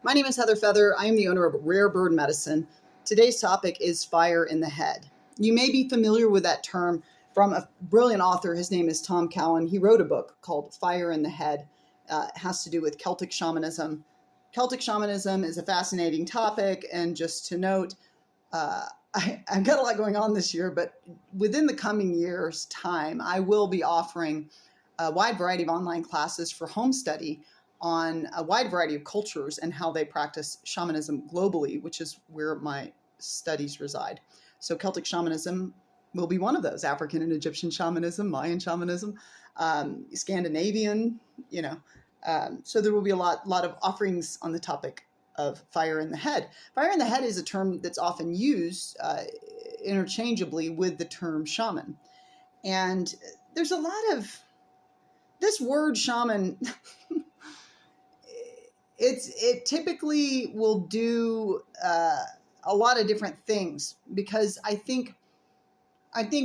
My name is Heather Feather. I am the owner of Rare Bird Medicine. Today's topic is fire in the head. You may be familiar with that term from a brilliant author. His name is Tom Cowan. He wrote a book called Fire in the Head. It has to do with Celtic shamanism. Celtic shamanism is a fascinating topic, and just to note, I've got a lot going on this year, but within the coming year's time, I will be offering a wide variety of online classes for home study on a wide variety of cultures and how they practice shamanism globally, which is where my studies reside. So Celtic shamanism will be one of those: African and Egyptian shamanism, Mayan shamanism, Scandinavian, so there will be a lot of offerings on the topic of fire in the head. Fire in the head is a term that's often used interchangeably with the term shaman. And there's a lot of this word shaman. It typically will do a lot of different things, because I think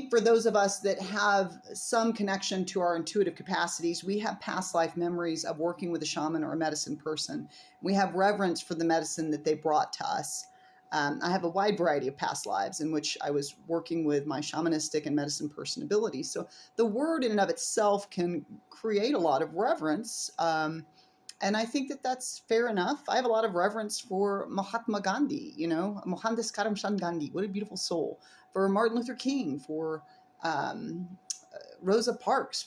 for those of us that have some connection to our intuitive capacities, we have past life memories of working with a shaman or a medicine person. We have reverence for the medicine that they brought to us. I have a wide variety of past lives in which I was working with my shamanistic and medicine person abilities. So the word in and of itself can create a lot of reverence. And I think that that's fair enough. I have a lot of reverence for Mahatma Gandhi, Mohandas Karamchand Gandhi. What a beautiful soul. For Martin Luther King, for Rosa Parks,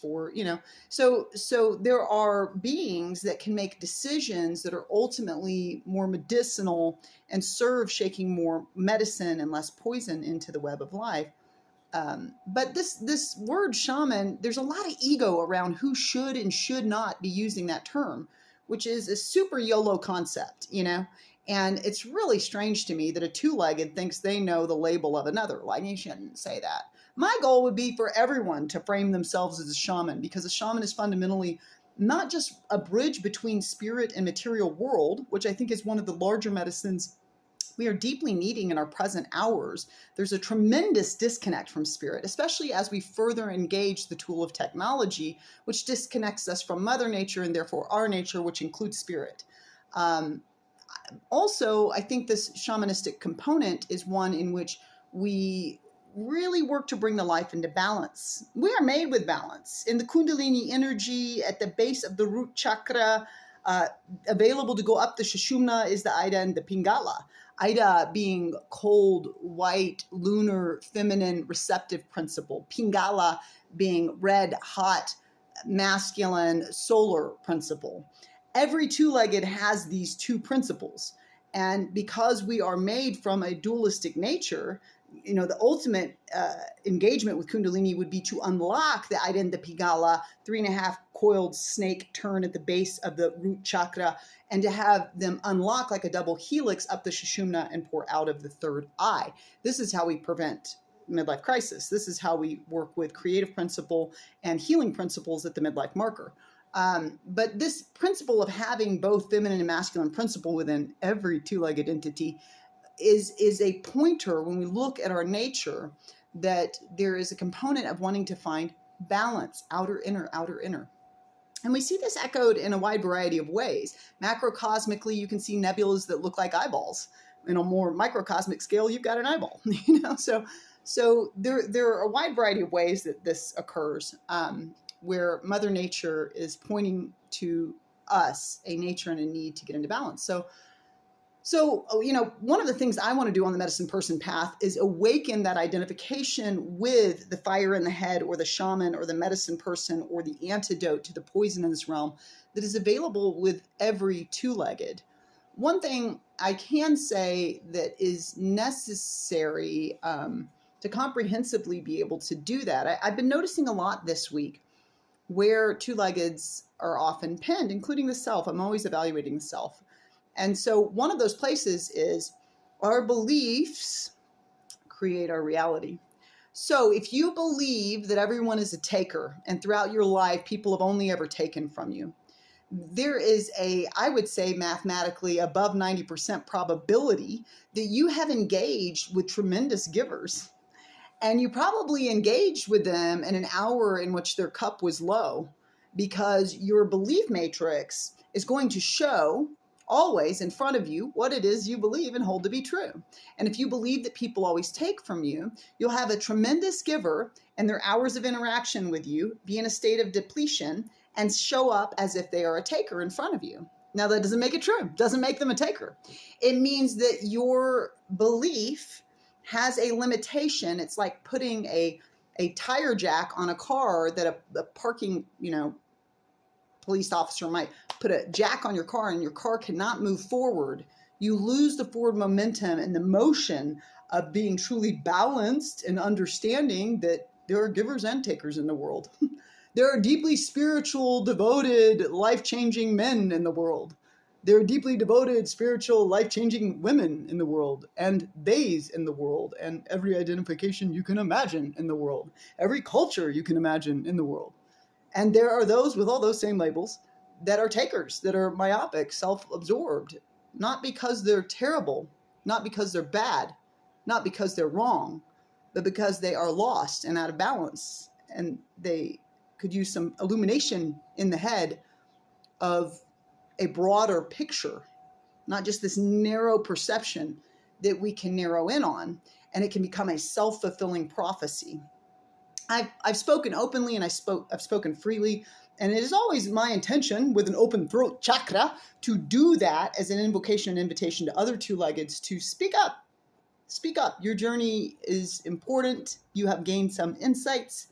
so there are beings that can make decisions that are ultimately more medicinal and serve shaking more medicine and less poison into the web of life. But this word shaman, there's a lot of ego around who should and should not be using that term, which is a super YOLO concept, and it's really strange to me that a two-legged thinks they know the label of another. Like, you shouldn't say that. My goal would be for everyone to frame themselves as a shaman, because a shaman is fundamentally not just a bridge between spirit and material world, which I think is one of the larger medicines we are deeply needing in our present hours. There's a tremendous disconnect from spirit, especially as we further engage the tool of technology, which disconnects us from Mother Nature and therefore our nature, which includes spirit. Also, I think this shamanistic component is one in which we really work to bring the life into balance. We are made with balance. In the Kundalini energy at the base of the root chakra, available to go up the Sushumna, is the Ida and the Pingala. Ida being cold, white, lunar, feminine, receptive principle. Pingala being red, hot, masculine, solar principle. Every two-legged has these two principles. And because we are made from a dualistic nature, the ultimate engagement with Kundalini would be to unlock the Ida and the Pingala 3.5 coiled snake turn at the base of the root chakra, and to have them unlock like a double helix up the Sushumna and pour out of the third eye. This is how we prevent midlife crisis. This is how we work with creative principle and healing principles at the midlife marker. But this principle of having both feminine and masculine principle within every two-legged entity is a pointer when we look at our nature, that there is a component of wanting to find balance, outer, inner, outer, inner. And we see this echoed in a wide variety of ways. Macrocosmically, you can see nebulas that look like eyeballs. In a more microcosmic scale, you've got an eyeball. So there are a wide variety of ways that this occurs, where Mother Nature is pointing to us a nature and a need to get into balance. So one of the things I want to do on the medicine person path is awaken that identification with the fire in the head, or the shaman, or the medicine person, or the antidote to the poison in this realm that is available with every two-legged. One thing I can say that is necessary to comprehensively be able to do that, I've been noticing a lot this week where two-leggeds are often pinned, including the self. I'm always evaluating the self. And so one of those places is our beliefs create our reality. So if you believe that everyone is a taker, and throughout your life, people have only ever taken from you, there is I would say mathematically above 90% probability that you have engaged with tremendous givers. And you probably engaged with them in an hour in which their cup was low, because your belief matrix is going to show always in front of you what it is you believe and hold to be true. And if you believe that people always take from you, you'll have a tremendous giver, and their hours of interaction with you be in a state of depletion and show up as if they are a taker in front of you. Now, that doesn't make it true. Doesn't make them a taker. It means that your belief has a limitation. It's like putting a tire jack on a car that a parking, police officer might put a jack on your car, and your car cannot move forward. You lose the forward momentum and the motion of being truly balanced and understanding that there are givers and takers in the world. There are deeply spiritual, devoted, life-changing men in the world. There are deeply devoted, spiritual, life-changing women in the world, and theys in the world, and every identification you can imagine in the world, every culture you can imagine in the world. And there are those with all those same labels that are takers, that are myopic, self-absorbed, not because they're terrible, not because they're bad, not because they're wrong, but because they are lost and out of balance, and they could use some illumination in the head of a broader picture, not just this narrow perception that we can narrow in on, and it can become a self-fulfilling prophecy. I've spoken openly, and I've spoken freely, and it is always my intention with an open throat chakra to do that as an invocation and invitation to other two-leggeds to speak up. Speak up. Your journey is important. You have gained some insights,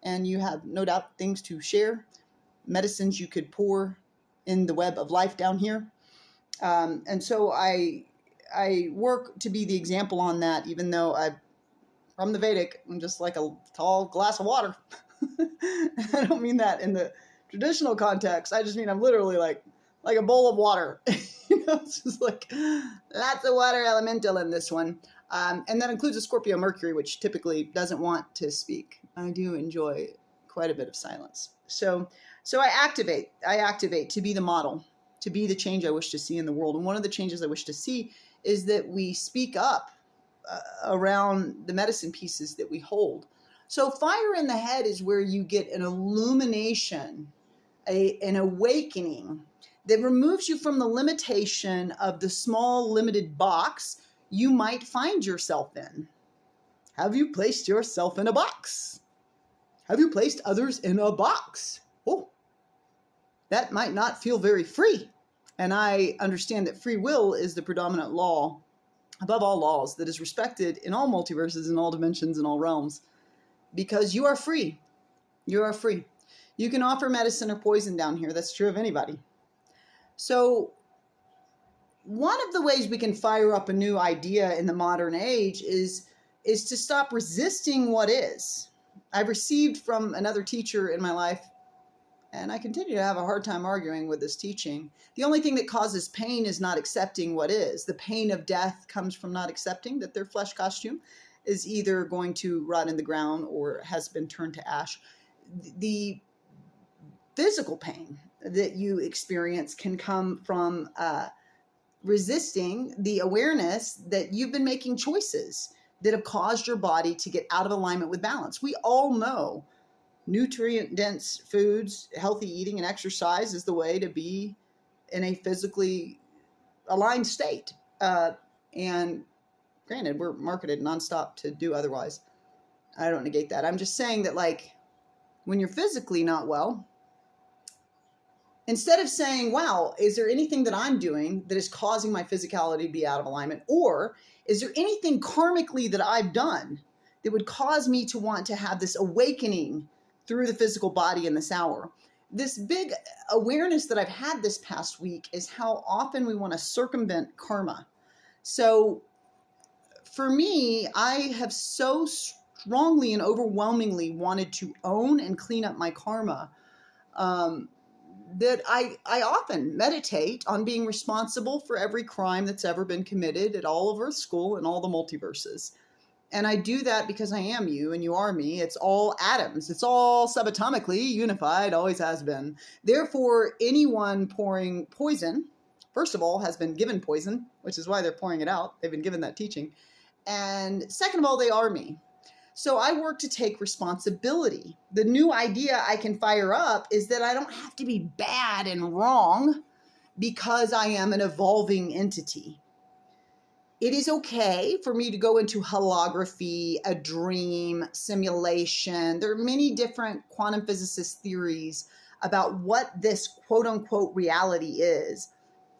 and you have no doubt things to share, medicines you could pour in the web of life down here. And so I work to be the example on that, even though from the Vedic, I'm just like a tall glass of water. I don't mean that in the traditional context. I just mean I'm literally like a bowl of water. It's just like lots of water elemental in this one. And that includes a Scorpio Mercury, which typically doesn't want to speak. I do enjoy quite a bit of silence. So I activate to be the model, to be the change I wish to see in the world. And one of the changes I wish to see is that we speak up around the medicine pieces that we hold. So fire in the head is where you get an illumination, an awakening that removes you from the limitation of the small, limited box you might find yourself in. Have you placed yourself in a box? Have you placed others in a box? Oh, that might not feel very free. And I understand that free will is the predominant law, above all laws, that is respected in all multiverses, in all dimensions, in all realms, because you are free. You are free. You can offer medicine or poison down here. That's true of anybody. So one of the ways we can fire up a new idea in the modern age is to stop resisting what is. I've received from another teacher in my life, and I continue to have a hard time arguing with this teaching. The only thing that causes pain is not accepting what is. The pain of death comes from not accepting that their flesh costume is either going to rot in the ground or has been turned to ash. The physical pain that you experience can come from resisting the awareness that you've been making choices that have caused your body to get out of alignment with balance. We all know nutrient-dense foods, healthy eating, and exercise is the way to be in a physically aligned state. And granted, we're marketed nonstop to do otherwise. I don't negate that. I'm just saying that, like, when you're physically not well, instead of saying, wow, is there anything that I'm doing that is causing my physicality to be out of alignment? Or is there anything karmically that I've done that would cause me to want to have this awakening through the physical body in this hour? This big awareness that I've had this past week is how often we want to circumvent karma. So for me, I have so strongly and overwhelmingly wanted to own and clean up my karma that I often meditate on being responsible for every crime that's ever been committed at all of Earth School and all the multiverses. And I do that because I am you and you are me. It's all atoms. It's all subatomically unified, always has been. Therefore, anyone pouring poison, first of all, has been given poison, which is why they're pouring it out. They've been given that teaching. And second of all, they are me. So I work to take responsibility. The new idea I can fire up is that I don't have to be bad and wrong because I am an evolving entity. It is okay for me to go into holography, a dream, simulation. There are many different quantum physicist theories about what this quote unquote reality is.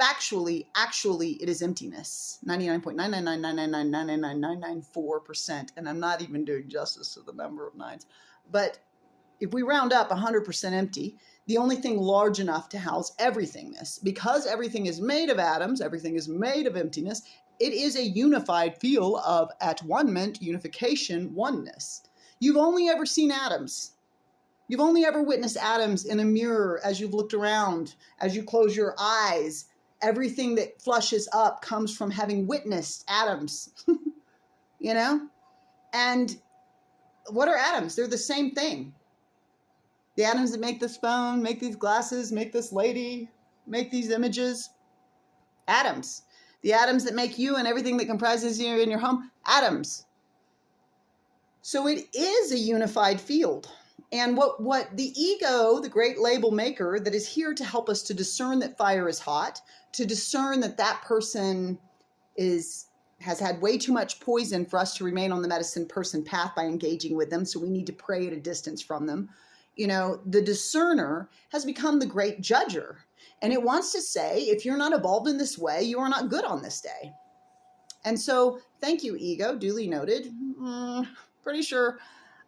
Factually, actually, it is emptiness. 99.99999999994%. And I'm not even doing justice to the number of nines. But if we round up 100% empty, the only thing large enough to house everythingness, because everything is made of atoms, everything is made of emptiness, it is a unified field of at-one-ment, unification, oneness. You've only ever seen atoms. You've only ever witnessed atoms in a mirror as you've looked around, as you close your eyes. Everything that flushes up comes from having witnessed atoms, you know? And what are atoms? They're the same thing. The atoms that make this phone, make these glasses, make this lady, make these images. Atoms. The atoms that make you and everything that comprises you in your home. Atoms. So it is a unified field. And what the ego, the great label maker that is here to help us to discern that fire is hot, to discern that that person has had way too much poison for us to remain on the medicine person path by engaging with them. So we need to pray at a distance from them. You know, the discerner has become the great judger. And it wants to say, if you're not evolved in this way, you are not good on this day. And so, thank you, ego, duly noted. Pretty sure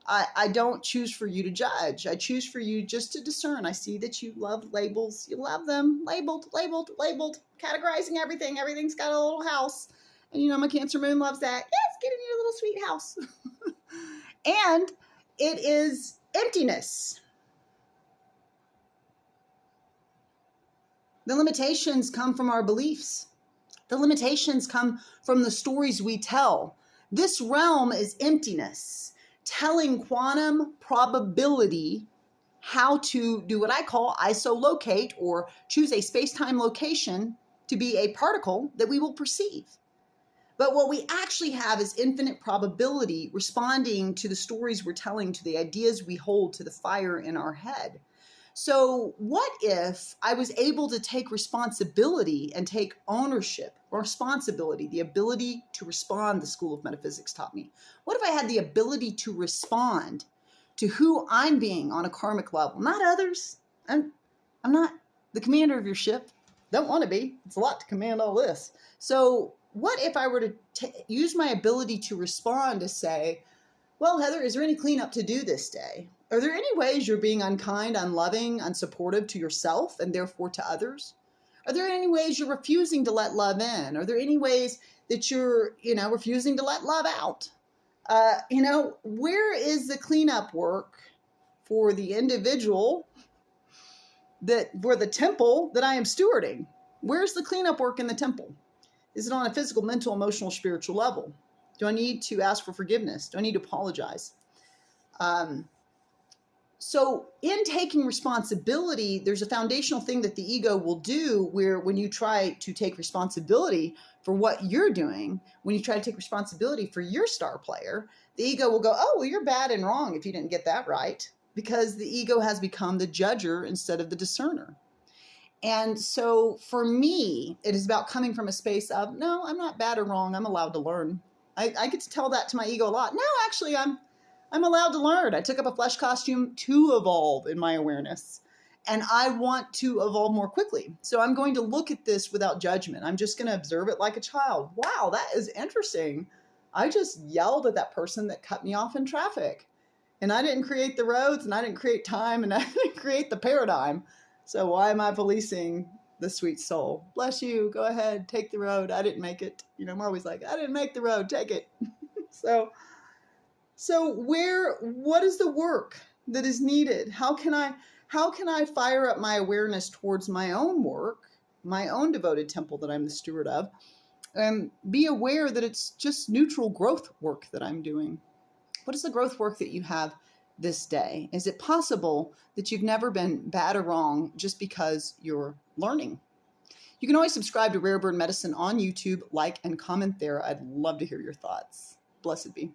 I don't choose for you to judge. I choose for you just to discern. I see that you love labels. You love them. Labeled, labeled, labeled, categorizing everything. Everything's got a little house. And you know, my Cancer moon loves that. Yes, get in your little sweet house. And it is emptiness. The limitations come from our beliefs. The limitations come from the stories we tell. This realm is emptiness, telling quantum probability how to do what I call isolocate, or choose a space-time location to be a particle that we will perceive. But what we actually have is infinite probability responding to the stories we're telling, to the ideas we hold, to the fire in our head. So what if I was able to take responsibility and take ownership, or responsibility, the ability to respond, the School of Metaphysics taught me. What if I had the ability to respond to who I'm being on a karmic level, not others? I'm not the commander of your ship. Don't want to be. It's a lot to command all this. So what if I were to use my ability to respond to say, well, Heather, is there any cleanup to do this day? Are there any ways you're being unkind, unloving, unsupportive to yourself and therefore to others? Are there any ways you're refusing to let love in? Are there any ways that you're, refusing to let love out? Where is the cleanup work for the individual for the temple that I am stewarding? Where's the cleanup work in the temple? Is it on a physical, mental, emotional, spiritual level? Do I need to ask for forgiveness? Do I need to apologize? So in taking responsibility, there's a foundational thing that the ego will do where when you try to take responsibility for what you're doing, when you try to take responsibility for your star player, the ego will go, oh, well, you're bad and wrong if you didn't get that right, because the ego has become the judger instead of the discerner. And so for me, it is about coming from a space of, no, I'm not bad or wrong. I'm allowed to learn. I get to tell that to my ego a lot. No, actually, I'm allowed to learn. I took up a flesh costume to evolve in my awareness. And I want to evolve more quickly. So I'm going to look at this without judgment. I'm just going to observe it like a child. Wow, that is interesting. I just yelled at that person that cut me off in traffic. And I didn't create the roads, and I didn't create time, and I didn't create the paradigm. So why am I policing the sweet soul? Bless you. Go ahead. Take the road. I didn't make it. I'm always like, I didn't make the road. Take it. So what is the work that is needed? How can I fire up my awareness towards my own work, my own devoted temple that I'm the steward of, and be aware that it's just neutral growth work that I'm doing? What is the growth work that you have this day? Is it possible that you've never been bad or wrong just because you're learning? You can always subscribe to Rare Bird Medicine on YouTube, like and comment there. I'd love to hear your thoughts. Blessed be.